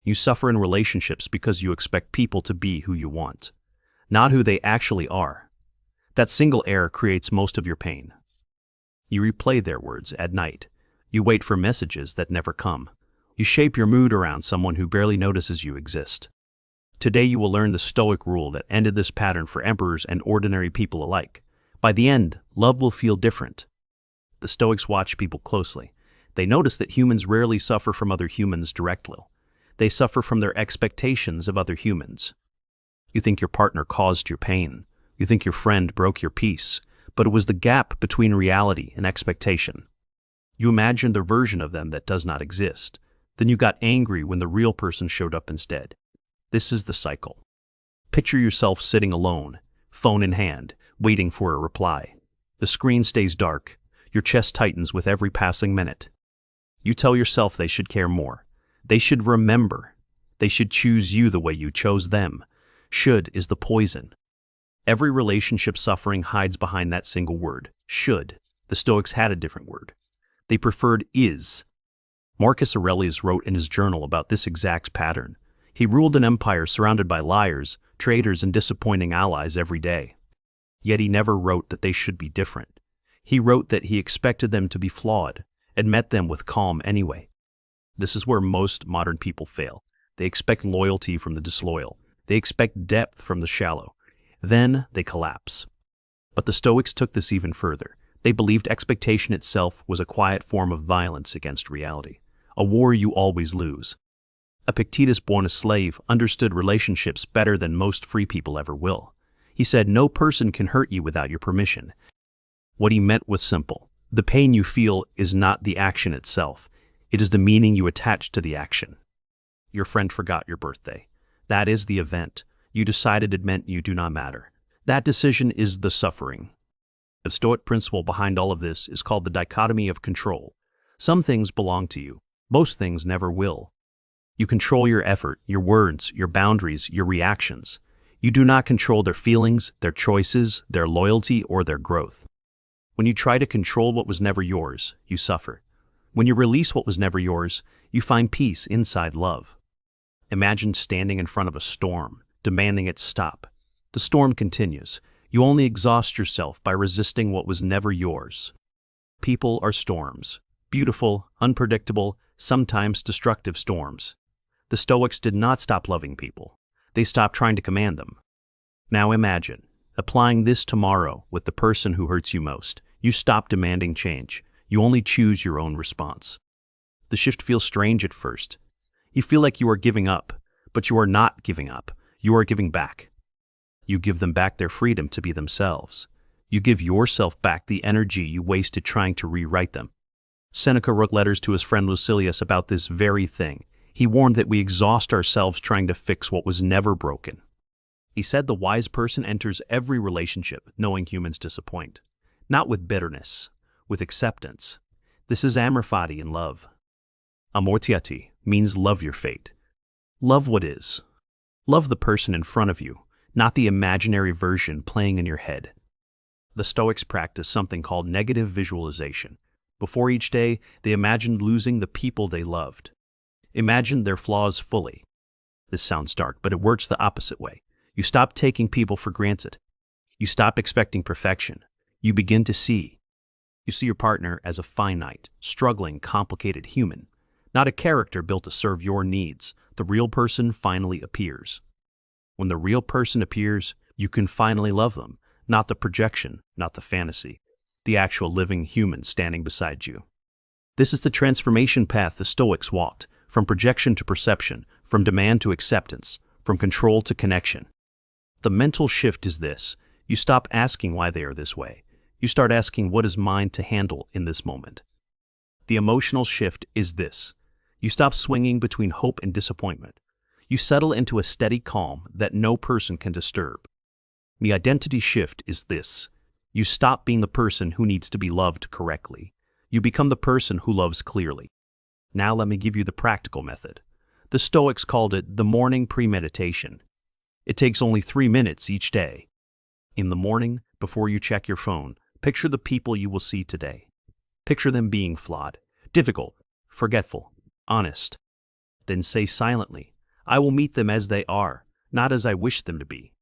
You suffer in relationships because you expect people to be who you want, not who they actually are. That single error creates most of your pain. You replay their words at night. You wait for messages that never come. You shape your mood around someone who barely notices you exist. Today you will learn the Stoic rule that ended this pattern for emperors and ordinary people alike. By the end, love will feel different. The Stoics watch people closely. They notice that humans rarely suffer from other humans directly. They suffer from their expectations of other humans. You think your partner caused your pain. You think your friend broke your peace, but it was the gap between reality and expectation. You imagined a version of them that does not exist. Then you got angry when the real person showed up instead. This is the cycle. Picture yourself sitting alone, phone in hand, waiting for a reply. The screen stays dark. Your chest tightens with every passing minute. You tell yourself they should care more. They should remember. They should choose you the way you chose them. Should is the poison. Every relationship suffering hides behind that single word, should. The Stoics had a different word. They preferred is. Marcus Aurelius wrote in his journal about this exact pattern. He ruled an empire surrounded by liars, traitors, and disappointing allies every day. Yet he never wrote that they should be different. He wrote that he expected them to be flawed, and met them with calm anyway. This is where most modern people fail. They expect loyalty from the disloyal. They expect depth from the shallow. Then they collapse. But the Stoics took this even further. They believed expectation itself was a quiet form of violence against reality, a war you always lose. Epictetus, born a slave, understood relationships better than most free people ever will. He said, "No person can hurt you without your permission." What he meant was simple. The pain you feel is not the action itself. It is the meaning you attach to the action. Your friend forgot your birthday. That is the event. You decided it meant you do not matter. That decision is the suffering. The Stoic principle behind all of this is called the dichotomy of control. Some things belong to you. Most things never will. You control your effort, your words, your boundaries, your reactions. You do not control their feelings, their choices, their loyalty, or their growth. When you try to control what was never yours, you suffer. When you release what was never yours, you find peace inside love. Imagine standing in front of a storm, demanding it stop. The storm continues. You only exhaust yourself by resisting what was never yours. People are storms. Beautiful, unpredictable, sometimes destructive storms. The Stoics did not stop loving people. They stopped trying to command them. Now imagine applying this tomorrow with the person who hurts you most. You stop demanding change. You only choose your own response. The shift feels strange at first. You feel like you are giving up, but you are not giving up. You are giving back. You give them back their freedom to be themselves. You give yourself back the energy you wasted trying to rewrite them. Seneca wrote letters to his friend Lucilius about this very thing. He warned that we exhaust ourselves trying to fix what was never broken. He said the wise person enters every relationship knowing humans disappoint, not with bitterness, with acceptance. This is amor fati in love. Amortiati means love your fate. Love what is. Love the person in front of you, not the imaginary version playing in your head. The Stoics practice something called negative visualization. Before each day, they imagined losing the people they loved. Imagine their flaws fully. This sounds dark, but it works the opposite way. You stop taking people for granted. You stop expecting perfection. You begin to see. You see your partner as a finite, struggling, complicated human, not a character built to serve your needs. The real person finally appears. When the real person appears, you can finally love them, not the projection, not the fantasy, the actual living human standing beside you. This is the transformation path the Stoics walked, from projection to perception, from demand to acceptance, from control to connection. The mental shift is this. You stop asking why they are this way. You start asking what is mine to handle in this moment. The emotional shift is this. You stop swinging between hope and disappointment. You settle into a steady calm that no person can disturb. The identity shift is this. You stop being the person who needs to be loved correctly. You become the person who loves clearly. Now let me give you the practical method. The Stoics called it the morning premeditation. It takes only 3 minutes each day. In the morning, before you check your phone, picture the people you will see today. Picture them being flawed, difficult, forgetful, honest. Then say silently, I will meet them as they are, not as I wish them to be.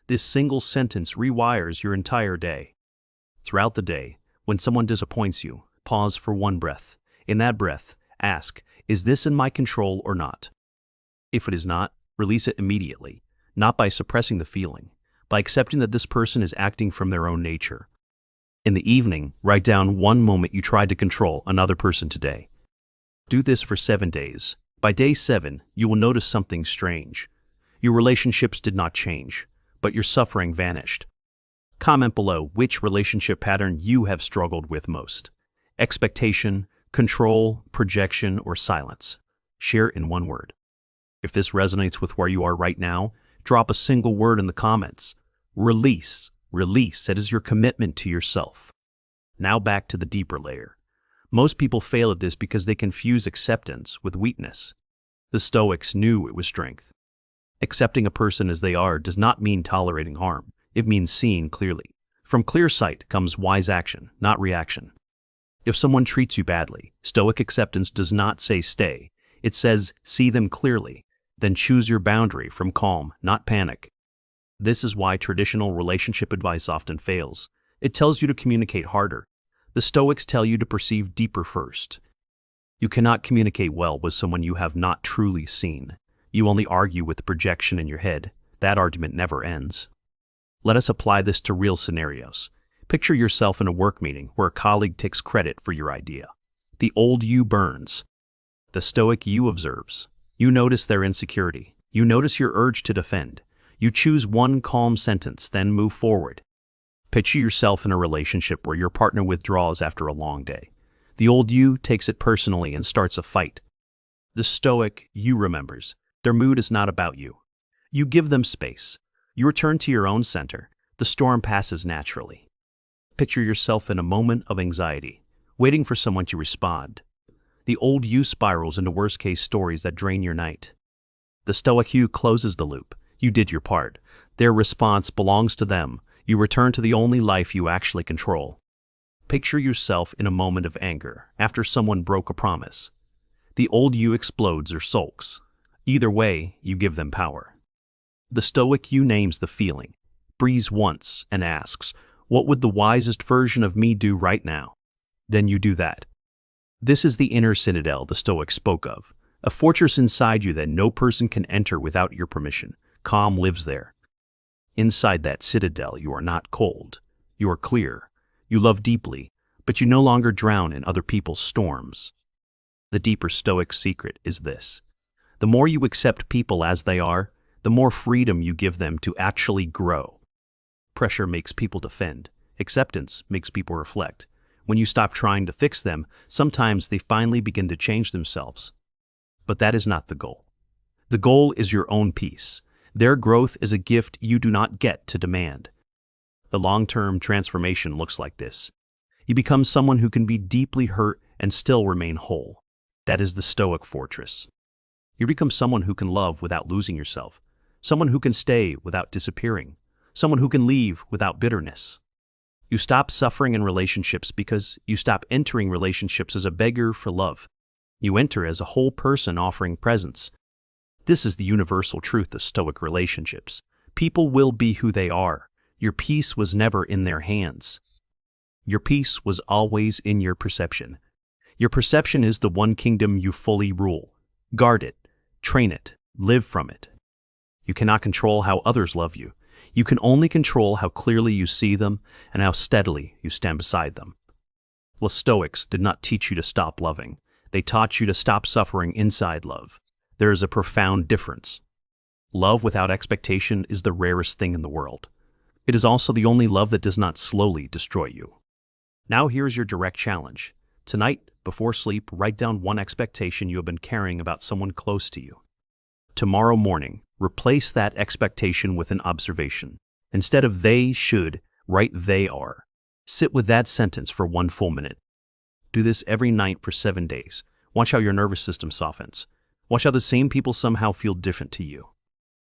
This single sentence rewires your entire day. Throughout the day, when someone disappoints you, pause for one breath. In that breath, ask, is this in my control or not? If it is not, release it immediately, not by suppressing the feeling, by accepting that this person is acting from their own nature. In the evening, write down one moment you tried to control another person today. Do this for 7 days. By day 7, you will notice something strange. Your relationships did not change, but your suffering vanished. Comment below which relationship pattern you have struggled with most. Expectation, control, projection, or silence. Share in one word. If this resonates with where you are right now, drop a single word in the comments. Release. Release. That is your commitment to yourself. Now back to the deeper layer. Most people fail at this because they confuse acceptance with weakness. The Stoics knew it was strength. Accepting a person as they are does not mean tolerating harm. It means seeing clearly. From clear sight comes wise action, not reaction. If someone treats you badly, Stoic acceptance does not say stay. It says see them clearly, then choose your boundary from calm, not panic. This is why traditional relationship advice often fails. It tells you to communicate harder. The Stoics tell you to perceive deeper first. You cannot communicate well with someone you have not truly seen. You only argue with the projection in your head. That argument never ends. Let us apply this to real scenarios. Picture yourself in a work meeting where a colleague takes credit for your idea. The old you burns. The Stoic you observes. You notice their insecurity. You notice your urge to defend. You choose one calm sentence, then move forward. Picture yourself in a relationship where your partner withdraws after a long day. The old you takes it personally and starts a fight. The Stoic you remembers. Their mood is not about you. You give them space. You return to your own center. The storm passes naturally. Picture yourself in a moment of anxiety, waiting for someone to respond. The old you spirals into worst-case stories that drain your night. The Stoic you closes the loop. You did your part. Their response belongs to them. You return to the only life you actually control. Picture yourself in a moment of anger, after someone broke a promise. The old you explodes or sulks. Either way, you give them power. The Stoic you names the feeling, breathes once, and asks, what would the wisest version of me do right now? Then you do that. This is the inner citadel the Stoics spoke of, a fortress inside you that no person can enter without your permission. Calm lives there. Inside that citadel, you are not cold. You are clear. You love deeply, but you no longer drown in other people's storms. The deeper Stoic secret is this. The more you accept people as they are, the more freedom you give them to actually grow. Pressure makes people defend. Acceptance makes people reflect. When you stop trying to fix them, sometimes they finally begin to change themselves. But that is not the goal. The goal is your own peace. Their growth is a gift you do not get to demand. The long-term transformation looks like this. You become someone who can be deeply hurt and still remain whole. That is the Stoic fortress. You become someone who can love without losing yourself, someone who can stay without disappearing, someone who can leave without bitterness. You stop suffering in relationships because you stop entering relationships as a beggar for love. You enter as a whole person offering presence. This is the universal truth of Stoic relationships. People will be who they are. Your peace was never in their hands. Your peace was always in your perception. Your perception is the one kingdom you fully rule. Guard it, train it, live from it. You cannot control how others love you. You can only control how clearly you see them and how steadily you stand beside them. The Stoics did not teach you to stop loving. They taught you to stop suffering inside love. There is a profound difference. Love without expectation is the rarest thing in the world. It is also the only love that does not slowly destroy you. Now here's your direct challenge. Tonight, before sleep, write down one expectation you have been carrying about someone close to you. Tomorrow morning, replace that expectation with an observation. Instead of they should, write they are. Sit with that sentence for 1 full minute. Do this every night for 7 days. Watch how your nervous system softens. Watch how the same people somehow feel different to you.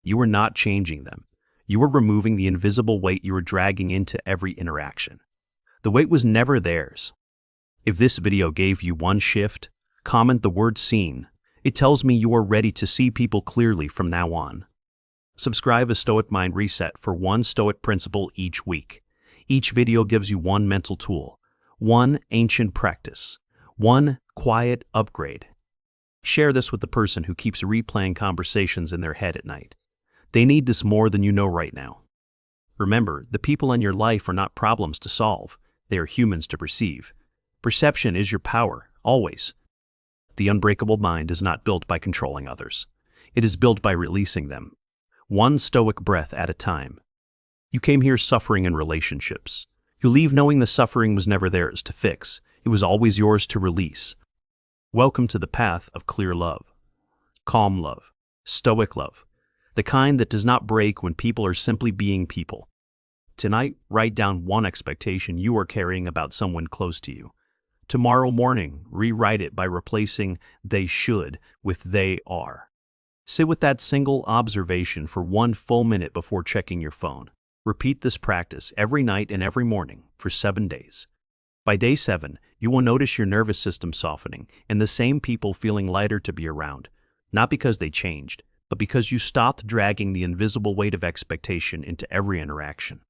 You are not changing them. You are removing the invisible weight you are dragging into every interaction. The weight was never theirs. If this video gave you one shift, comment the word seen. It tells me you are ready to see people clearly from now on. Subscribe to Stoic Mind Reset for one Stoic principle each week. Each video gives you one mental tool, one ancient practice, one quiet upgrade. Share this with the person who keeps replaying conversations in their head at night. They need this more than you know right now. Remember, the people in your life are not problems to solve. They are humans to perceive. Perception is your power, always. The unbreakable mind is not built by controlling others. It is built by releasing them, one Stoic breath at a time. You came here suffering in relationships. You leave knowing the suffering was never theirs to fix. It was always yours to release. Welcome to the path of clear love, calm love, Stoic love, the kind that does not break when people are simply being people. Tonight, write down one expectation you are carrying about someone close to you. Tomorrow morning, rewrite it by replacing "they should" with "they are." Sit with that single observation for 1 full minute before checking your phone. Repeat this practice every night and every morning for 7 days. By day 7, you will notice your nervous system softening and the same people feeling lighter to be around, not because they changed, but because you stopped dragging the invisible weight of expectation into every interaction.